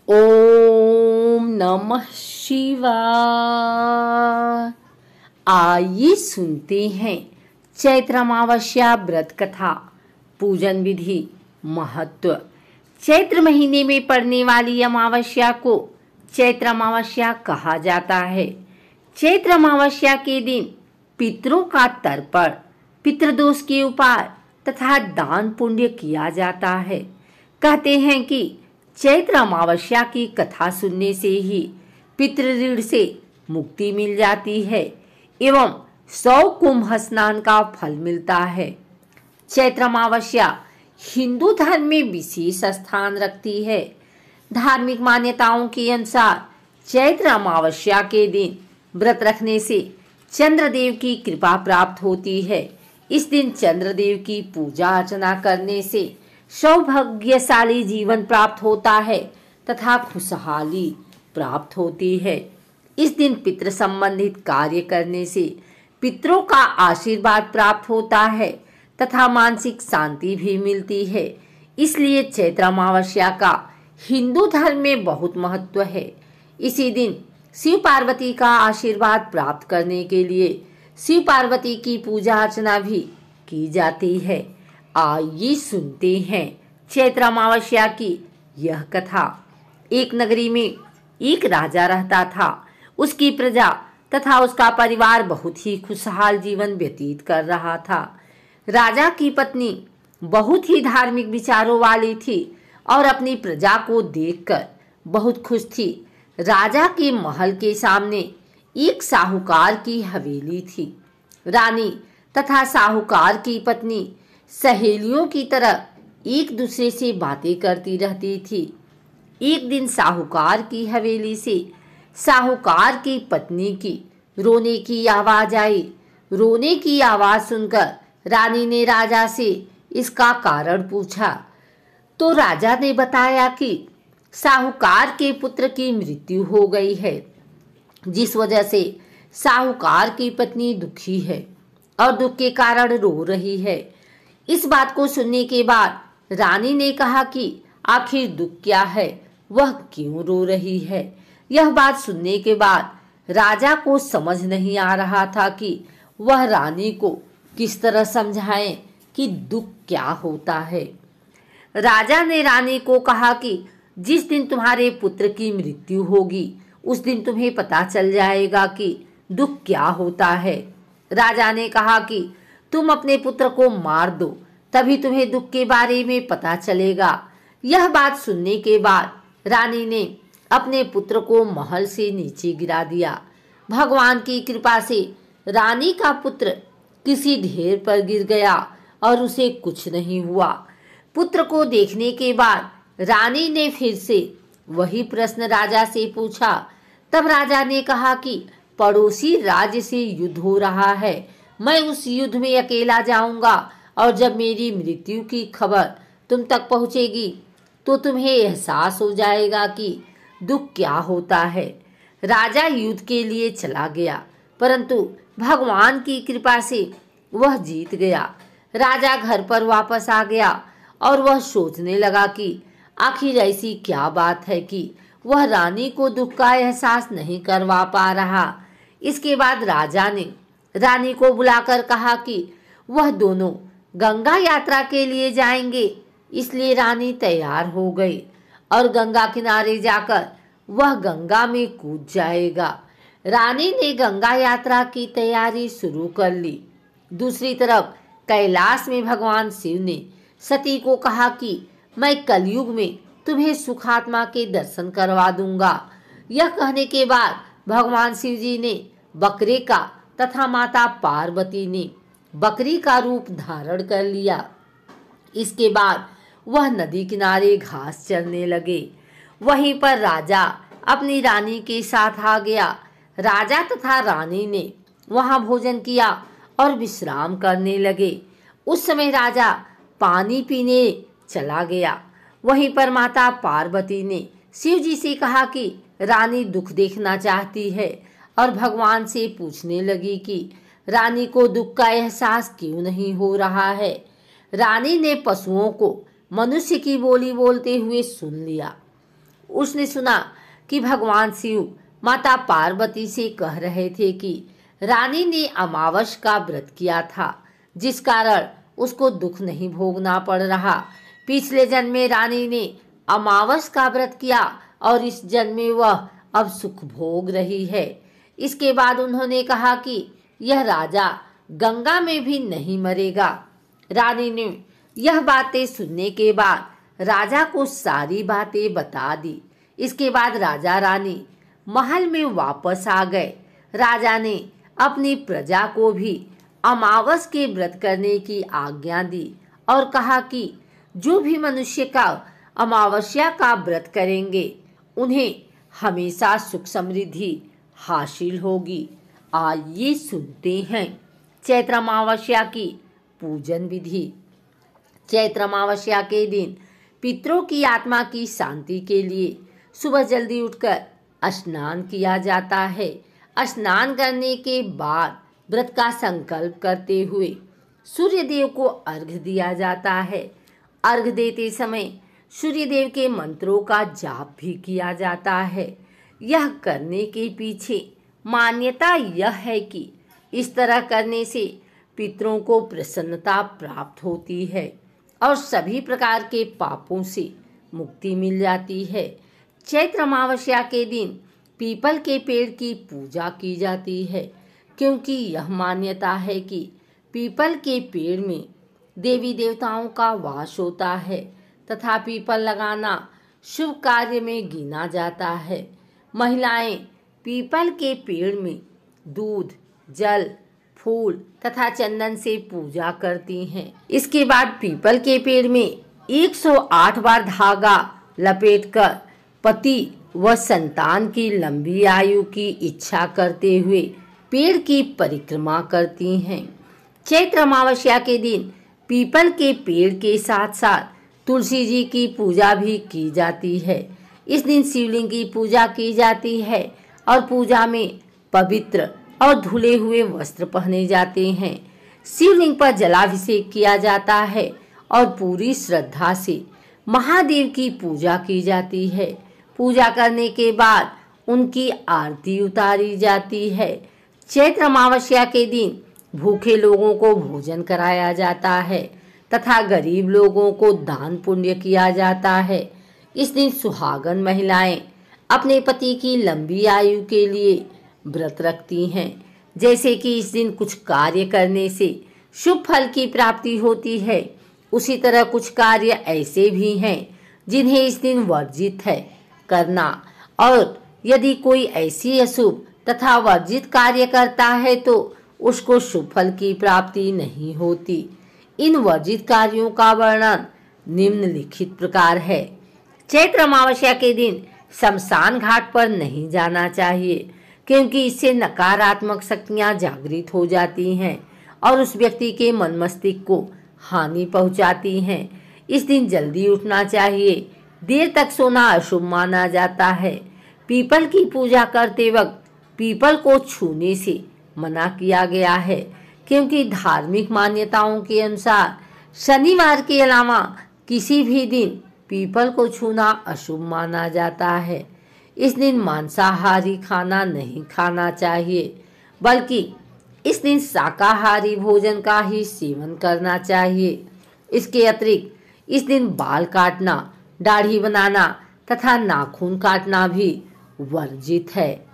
ओम नमः शिवाय। आइए सुनते हैं चैत्र अमावस्या व्रत कथा, पूजन विधि, महत्व। चैत्र महीने में पड़ने वाली अमावस्या को चैत्र अमावस्या कहा जाता है। चैत्र अमावस्या के दिन पितरों का तर्पण, पितृदोष के उपाय तथा दान पुण्य किया जाता है। कहते हैं कि चैत्र अमावस्या की कथा सुनने से ही पितृ ऋण से मुक्ति मिल जाती है एवं 100 कुंभ स्नान का फल मिलता है। चैत्र अमावस्या हिंदू धर्म में विशेष स्थान रखती है। धार्मिक मान्यताओं के अनुसार चैत्र अमावस्या के दिन व्रत रखने से चंद्रदेव की कृपा प्राप्त होती है। इस दिन चंद्रदेव की पूजा अर्चना करने से सौभाग्यशाली जीवन प्राप्त होता है तथा खुशहाली प्राप्त होती है। इस दिन पितृ संबंधित कार्य करने से पितरों का आशीर्वाद प्राप्त होता है तथा मानसिक शांति भी मिलती है। इसलिए चैत्र अमावस्या का हिंदू धर्म में बहुत महत्व है। इसी दिन शिव पार्वती का आशीर्वाद प्राप्त करने के लिए शिव पार्वती की पूजा अर्चना भी की जाती है। आइए सुनते हैं चैत्र अमावस्या की यह कथा। एक नगरी में एक राजा रहता था। उसकी प्रजा तथा उसका परिवार बहुत ही खुशहाल जीवन व्यतीत कर रहा था। राजा की पत्नी बहुत ही धार्मिक विचारों वाली थी और अपनी प्रजा को देखकर बहुत खुश थी। राजा के महल के सामने एक साहूकार की हवेली थी। रानी तथा साहूकार की पत्नी सहेलियों की तरह एक दूसरे से बातें करती रहती थी। एक दिन साहूकार की हवेली से साहूकार की पत्नी की रोने की आवाज आई। रोने की आवाज सुनकर रानी ने राजा से इसका कारण पूछा तो राजा ने बताया कि साहूकार के पुत्र की मृत्यु हो गई है, जिस वजह से साहूकार की पत्नी दुखी है और दुख के कारण रो रही है। इस बात को सुनने के बाद रानी ने कहा कि आखिर दुख क्या है, वह क्यों रो रही है। यह बात सुनने के बाद राजा को समझ नहीं आ रहा था कि वह रानी को किस तरह समझाएं कि दुख क्या होता है। राजा ने रानी को कहा कि जिस दिन तुम्हारे पुत्र की मृत्यु होगी उस दिन तुम्हें पता चल जाएगा कि दुख क्या होता है। राजा ने कहा कि तुम अपने पुत्र को मार दो, तभी तुम्हें दुख के बारे में पता चलेगा। यह बात सुनने के बाद रानी ने अपने पुत्र को महल से नीचे गिरा दिया। भगवान की कृपा से रानी का पुत्र किसी ढेर पर गिर गया और उसे कुछ नहीं हुआ। पुत्र को देखने के बाद रानी ने फिर से वही प्रश्न राजा से पूछा। तब राजा ने कहा कि पड़ोसी राज्य से युद्ध हो रहा है, मैं उस युद्ध में अकेला जाऊंगा और जब मेरी मृत्यु की खबर तुम तक पहुंचेगी तो तुम्हें एहसास हो जाएगा कि दुख क्या होता है। राजा युद्ध के लिए चला गया, परंतु भगवान की कृपा से वह जीत गया। राजा घर पर वापस आ गया और वह सोचने लगा कि आखिर ऐसी क्या बात है कि वह रानी को दुख का एहसास नहीं करवा पा रहा। इसके बाद राजा ने रानी को बुलाकर कहा कि वह दोनों गंगा यात्रा के लिए जाएंगे। इसलिए रानी तैयार हो गई और गंगा किनारे जाकर वह गंगा में कूद जाएगा। रानी ने गंगा यात्रा की तैयारी शुरू कर ली। दूसरी तरफ कैलाश में भगवान शिव ने सती को कहा कि मैं कलयुग में तुम्हें सुखात्मा के दर्शन करवा दूंगा। यह कहने के बाद भगवान शिव जी ने बकरे का तथा माता पार्वती ने बकरी का रूप धारण कर लिया। इसके बाद वह नदी किनारे घास चरने लगे। वहीं पर राजा अपनी रानी के साथ आ गया। राजा तथा रानी ने वहां भोजन किया और विश्राम करने लगे। उस समय राजा पानी पीने चला गया। वहीं पर माता पार्वती ने शिव जी से कहा कि रानी दुख देखना चाहती है और भगवान से पूछने लगी कि रानी को दुख का एहसास क्यों नहीं हो रहा है। रानी ने पशुओं को मनुष्य की बोली बोलते हुए सुन लिया। उसने सुना कि भगवान शिव माता पार्वती से कह रहे थे कि रानी ने अमावस का व्रत किया था, जिस कारण उसको दुख नहीं भोगना पड़ रहा। पिछले जन्म में रानी ने अमावस का व्रत किया और इस जन्म में वह अब सुख भोग रही है। इसके बाद उन्होंने कहा कि यह राजा गंगा में भी नहीं मरेगा। रानी ने यह बातें सुनने के बाद राजा को सारी बातें बता दी। इसके बाद राजा रानी महल में वापस आ गए। राजा ने अपनी प्रजा को भी अमावस के व्रत करने की आज्ञा दी और कहा कि जो भी मनुष्य का अमावस्या का व्रत करेंगे उन्हें हमेशा सुख समृद्धि हासिल होगी। आइए सुनते हैं चैत्र अमावस्या की पूजन विधि। चैत्र अमावस्या के दिन पितरों की आत्मा की शांति के लिए सुबह जल्दी उठकर स्नान किया जाता है। स्नान करने के बाद व्रत का संकल्प करते हुए सूर्य देव को अर्घ्य दिया जाता है। अर्घ्य देते समय सूर्य देव के मंत्रों का जाप भी किया जाता है। यह करने के पीछे मान्यता यह है कि इस तरह करने से पितरों को प्रसन्नता प्राप्त होती है और सभी प्रकार के पापों से मुक्ति मिल जाती है। चैत्र अमावस्या के दिन पीपल के पेड़ की पूजा की जाती है, क्योंकि यह मान्यता है कि पीपल के पेड़ में देवी देवताओं का वास होता है तथा पीपल लगाना शुभ कार्य में गिना जाता है। महिलाएं पीपल के पेड़ में दूध, जल, फूल तथा चंदन से पूजा करती हैं। इसके बाद पीपल के पेड़ में 108 बार धागा लपेटकर पति व संतान की लंबी आयु की इच्छा करते हुए पेड़ की परिक्रमा करती हैं। चैत्र अमावस्या के दिन पीपल के पेड़ के साथ साथ तुलसी जी की पूजा भी की जाती है। इस दिन शिवलिंग की पूजा की जाती है और पूजा में पवित्र और धुले हुए वस्त्र पहने जाते हैं। शिवलिंग पर जलाभिषेक किया जाता है और पूरी श्रद्धा से महादेव की पूजा की जाती है। पूजा करने के बाद उनकी आरती उतारी जाती है। चैत्र अमावस्या के दिन भूखे लोगों को भोजन कराया जाता है तथा गरीब लोगों को दान पुण्य किया जाता है। इस दिन सुहागन महिलाएं अपने पति की लंबी आयु के लिए व्रत रखती हैं। जैसे कि इस दिन कुछ कार्य करने से शुभ फल की प्राप्ति होती है, उसी तरह कुछ कार्य ऐसे भी हैं जिन्हें इस दिन वर्जित है करना, और यदि कोई ऐसी अशुभ तथा वर्जित कार्य करता है तो उसको शुभ फल की प्राप्ति नहीं होती। इन वर्जित कार्यों का वर्णन निम्नलिखित प्रकार है। चैत्र अमावस्या के दिन शमशान घाट पर नहीं जाना चाहिए, क्योंकि इससे नकारात्मक शक्तियां जागृत हो जाती हैं और उस व्यक्ति के मन मस्तिष्क को हानि पहुंचाती हैं। इस दिन जल्दी उठना चाहिए। देर तक सोना अशुभ माना जाता है। पीपल की पूजा करते वक्त पीपल को छूने से मना किया गया है, क्योंकि धार्मिक मान्यताओं के अनुसार शनिवार के अलावा किसी भी दिन पीपल को छूना अशुभ माना जाता है। इस दिन मांसाहारी खाना नहीं खाना चाहिए, बल्कि इस दिन शाकाहारी भोजन का ही सेवन करना चाहिए। इसके अतिरिक्त इस दिन बाल काटना, दाढ़ी बनाना तथा नाखून काटना भी वर्जित है।